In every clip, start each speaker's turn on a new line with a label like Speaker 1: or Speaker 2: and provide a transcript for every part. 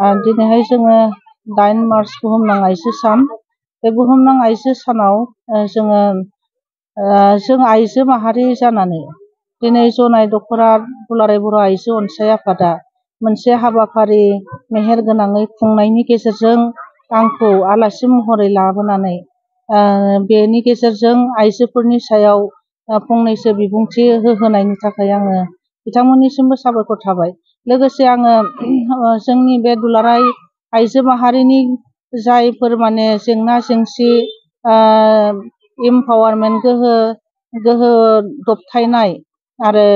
Speaker 1: दिनैहाय जोङो 8 मार्च बुहुमनां आइजो सान। बे बुहुमनां आइजो सानाव जों आइजो माहारि जानानै दिनै जनाय दख'रा दुलाराय बर' आइजो अनसाय आफादा मोनसे हाबाफारि मेहेर गोनाङै खुंनायनि गेजेरजों आंखौ आलासि महरै लाबोनानै बेनि गेजेरजों आइजोफोरनि सायाव फंनैसो बिबुंथि होहोनायनि थाखाय आङो बिथांमोननिसिमबो साबायखर थाबाय। लोगोसे आङो जोंनि बे दुलाराय आइजो माहारिनि जायफोर जेंना जेंसि इम्पावारमेन्ट गोहो दबथायनाय आरो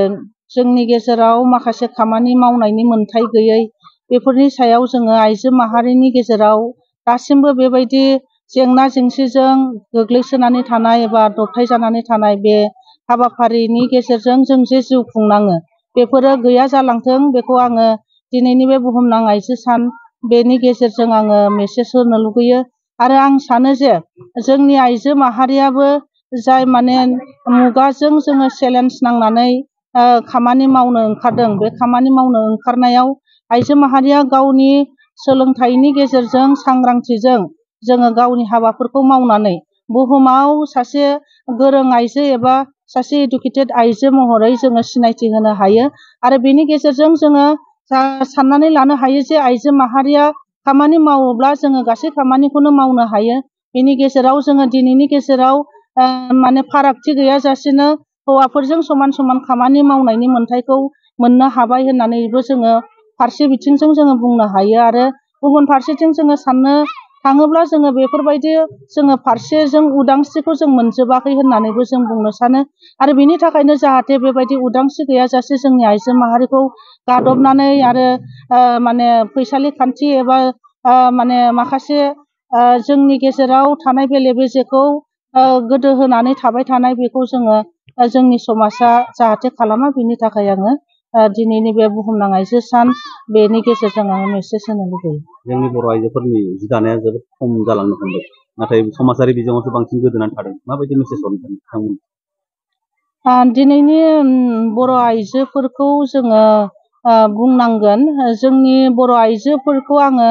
Speaker 1: जोंनि गेजेराव माखासे खामानि मावनायनि मोन्थाय गैयै बेफोरनि सायाव जोङो आइजो माहारिनि गेजेराव दासिमबो बेबायदि जेंना जेंसिजों गोग्लैसोनानै थानाय एबा दबथाय जानानै थानाय बे हाबाफारिनि गेजेरजों जों जे जिउ खुंनाङो बेफोरो गैया जालांथों, बेखौ आङो दिनैनि बे बुहुमनां आइजो सान बेनि गेजेरजों आङो मेसेज होनो लुगैयो। आरो आं सानो जे जोंनि आइजो माहारियाबो जाय मुगाजों जोङो चेलेन्ज नांनानै खामानि मावनो ओंखारदों, बे खामानि मावनो ओंखारनायाव आइजो माहारिया गावनि सोलोंथाइनि गेजेरजों सांग्रांथिजों जोङो गावनि हाबाफोरखौ मावनानै बुहुमाव सासे गोरों आइजो एबा सासे इडुकेटेड आइजो महरै जोङो सिनायथि होनो हायो। आरो बेनि गेजेरजों जोङो साननानै लानो हायो जे आइजो माहारिया खामानि मावोब्ला जोङो गासै खामानिखौनो मावनो हायो। बेनि गेजेराव जोङो दिनैनि गेजेराव फारागथि गैयाजासेनो हौवाफोरजों समान समान खामानि मावनायनि मोन्थायखौ मोननो हाबाय होननानैबो जोङो फारसे बिथिंजों जोङो बुंनो हायो। आरो गुबुन फारसेथिं जोङो साननो थाङोब्ला जोङो बेफोरबायदि जोङो फारसेजों उदांस्रिखौ जों मोनजोबाखै होननानैबो जों बुंनो सानो। आरो बिनि थाखायनो जाहाथे बेबायदि उदांस्रि गैयाजासे जोंनि आइजो माहारिखौ गादबनानै आरो फैसालि खान्थि एबा माखासे जोंनि गेजेराव थानाय बेले बेजेखौ गोदो होनानै थाबाय थानाय बेखौ जोङो जोंनि समाजा जाहाथे खालामा, बिनि थाखाय आङो दिनैनि बे बुहुमनां आइजो सान बेनि गेजेरजों आङो मेसेज होनो लुबैयो।
Speaker 2: जोंनि बर' आइजोफोरनि जि दानाया जोबोद खम जालांनो हमबाय, नाथाय समाजारि बिजोङावसो बांसिन गोदोनानै थादों। माबायदि मेसेज हरनो सानो नोंथांमोन?
Speaker 1: दिनैनि बर' आइजोफोरखौ जोङो बुंनांगोन, जोंनि बर' आइजोफोरखौ आङो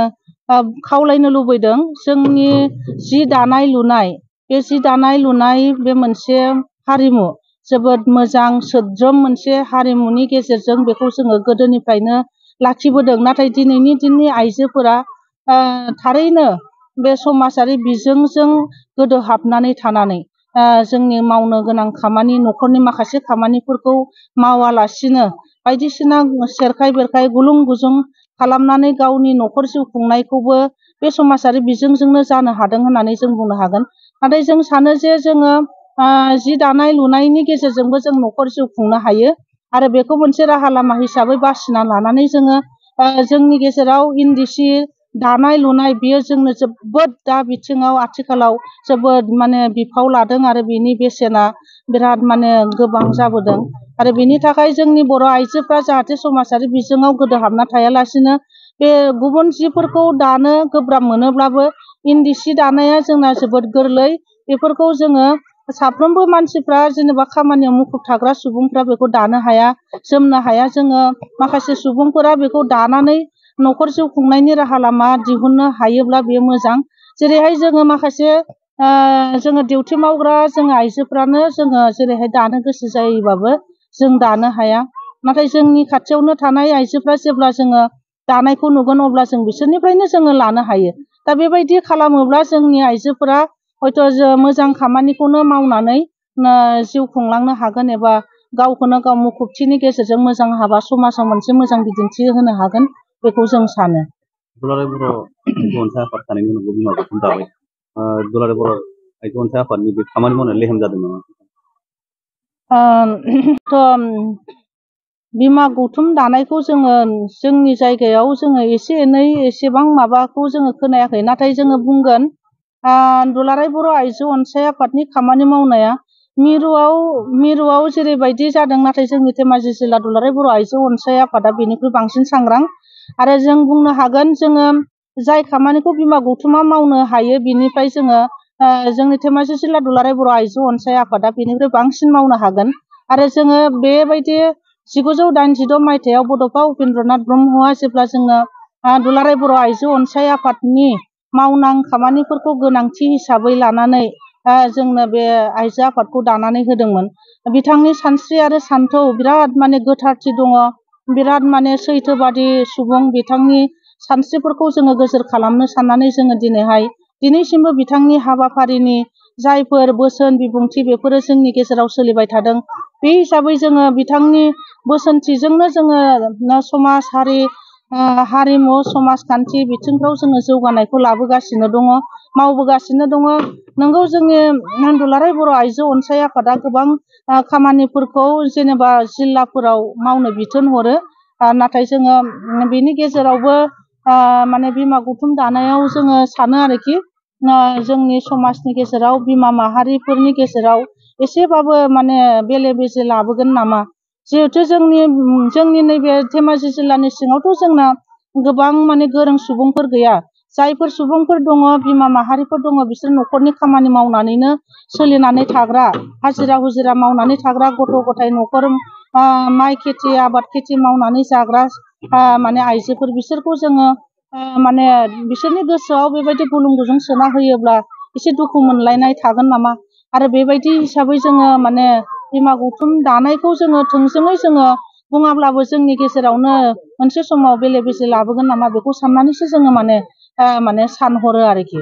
Speaker 1: खावलायनो लुबैदों, जोंनि जि दानाय लुनाय, बे जि दानाय लुनाय बे मोनसे हारिमु, जोबोद मोजां सोद्रोम मोनसे हारिमुनि गेजेरजों बेखौ जोङो गोदोनिफ्रायनो लाखिबोदों। नाथाय दिनैनि दिननि आइजोफोरा थारैनो बे समाजारि बिजोंजों गोदोहाबनानै थानानै जोंनि मावनो गोनां खामानि, न'खरनि माखासे खामानिफोरखौ मावालासिनो बायदिसिना सेरखाय बेरखाय गुलुं गुजुं खालामनानै गावनि न'खर जिउ खुंनायखौबो बे समाजारि बिजोंजोंनो जानो हादों होननानै जों बुंनो हागोन। नाथाय जों सानो जे जोङो जि दानाय लुनायनि गेजेरजोंबो जों न'खर जिउ खुंनो हायो। आरो बेखौ मोनसे राहा लामा हिसाबै बासिना लानानै जोङो जोंनि गेजेराव इन्दि सि दानाय लुनाय बियो जोंनो जोबोद दा बिथिङाव आथिखालाव जोबोद बिफाव लादों आरो बिनि बेसेना बिराद गोबां जाबोदों। आरो बिनि थाखाय जोंनि बर' आइजोफ्रा जाहाथे समाजारि बिजोङाव गोदोहाबना थायालासिनो बे गुबुन जिफोरखौ दानो गोब्राब मोनोब्लाबो इन्दि सि दानाया जोंना जोबोद गोरलै। बेफोरखौ जोङो साफ्रोमबो मानसिफ्रा जेनेबा खामानियाव मुखुब थाग्रा सुबुंफ्रा बेखौ दानो हाया, जोमनो हाया। जोङो माखासे सुबुंफोरा बेखौ दानानै न'खर जिउ खुंनायनि राहा लामा दिहुननो हायोब्ला बेयो मोजां। जेरैहाय जोङो माखासे जोङो डिउटि मावग्रा जोङो आइजोफ्रानो जोङो जेरैहाय दानो गोसो जायोबाबो जों दानो हाया। नाथाय जोंनि खाथियावनो थानाय आइजोफ्रा जेब्ला जोङो दानायखौ नुगोन अब्ला जों बिसोरनिफ्रायनो जोङो लानो हायो। दा बेबायदि खालामोब्ला जोंनि आइजोफोरा हयथ' मोजां खामानिखौनो मावनानै जिउ खुंलांनो हागोन एबा गावखौनो गाव मुखुबथिनि गेजेरजों मोजां हाबा समाजाव मोनसे मोजां बिदिन्थि होनो हागोन, बेखौ जों सानो।
Speaker 2: दुलाराय बर' आइजो अनसाय आफाद थानायनि उनावबो बिमा गौथुम दाबाय। दुलाराय बर' आइजो अनसाय आफादनि बे खामानि मावनाया लेहेम जादों नामा?
Speaker 1: बिमा गौथुम दानायखौ जोङो जोंनि जायगायाव जोङो एसे एनै एसेबां माबाखौ जोङो खोनायाखै। नाथाय जोङो बुंगोन दुलाराय बर' आइजो अनसाय आफादनि खामानि मावनाया मिरुआव जेरैबायदि जादों, नाथाय जोंनि धेमाजि जिल्ला दुलाराय बर' आइजो अनसाय आफादा बेनिख्रुइ बांसिन सांग्रां। आरो जों बुंनो हागोन, जोङो जाय खामानिखौ बिमा गौथुमा मावनो हायो बिनिफ्राय जोङो जोंनि धेमाजि जिल्ला दुलाराय बर' आइजो अनसाय आफादा बेनिफ्राय बांसिन मावनो हागोन। आरो जोङो बेबायदि 1986 मायथाइयाव बड'फा उपेन्द्रनाथ ब्रह्मआ जेब्ला जोङो दुलाराय बर' आइजो अनसाय आफादनि मावनां खामानिफोरखौ गोनांथि हिसाबै लानानै जोंनो बे आइजो आफादखौ दानानै होदोंमोन। बिथांनि सानस्रि आरो सान्थौ बिराद माने गोथारथि दङ, बिराद माने सैथोबादि सुबुं। बिथांनि सानस्रिफोरखौ जोङो गोजोर खालामनो साननानै जोङो दिनैसिमबो बिथांनि हाबाफारिनि जायफोर बोसोन बिबुंथि बेफोरो जोंनि गेजेराव सोलिबाय थादों। बे हिसाबै जोङो बिथांनि बोसोनथिजोंनो जोङो समाज हारिमु समाजखान्थि बिथिंफ्राव जोङो जौगानायखौ लाबोगासिनो दङ, मावबोगासिनो दङ। नंगौ, जोंनि दुलाराय बर' आइजो अनसाय आफादा गोबां खामानिफोरखौ जेनेबा जिल्लाफोराव मावनो बिथोन हरो। नाथाय जोङो बेनि गेजेरावबो माने बिमा गौथुम दानायाव जोङो सानो आरोखि जोंनि समाजनि गेजेराव बिमा माहारिफोरनि गेजेराव एसेबाबो माने बेले बेजे लाबोगोन नामा। जिहेथु जोंनि नैबे धेमाजि जिल्लानि सिङावथ' जोंना गोबां माने गोरों सुबुंफोर गैया। जायफोर सुबुंफोर दङ, बिमा माहारिफोर दङ, बिसोर न'खरनि खामानि मावनानैनो सोलिनानै थाग्रा, हाजिरा हुजिरा मावनानै थाग्रा, गथ' गथाय न'खर माइ खेथि आबाद खेथि मावनानै जाग्रा माने आइजोफोर। बिसोरखौ जोङो माने बिसोरनि गोसोआव बेबायदि गुलुं गुजुं सोना होयोब्ला एसे दुखु मोनलायनाय थागोन नामा। आरो बेबायदि हिसाबै जोङो माने बिमा गौथुम दानायखौ जोङो थोंजोङै जोङो बुङाब्लाबो जोंनि गेजेरावनो मोनसे समाव बेले बेजे लाबोगोन नामा बेखौ साननानैसो जोङो माने सानहरो आरोखि।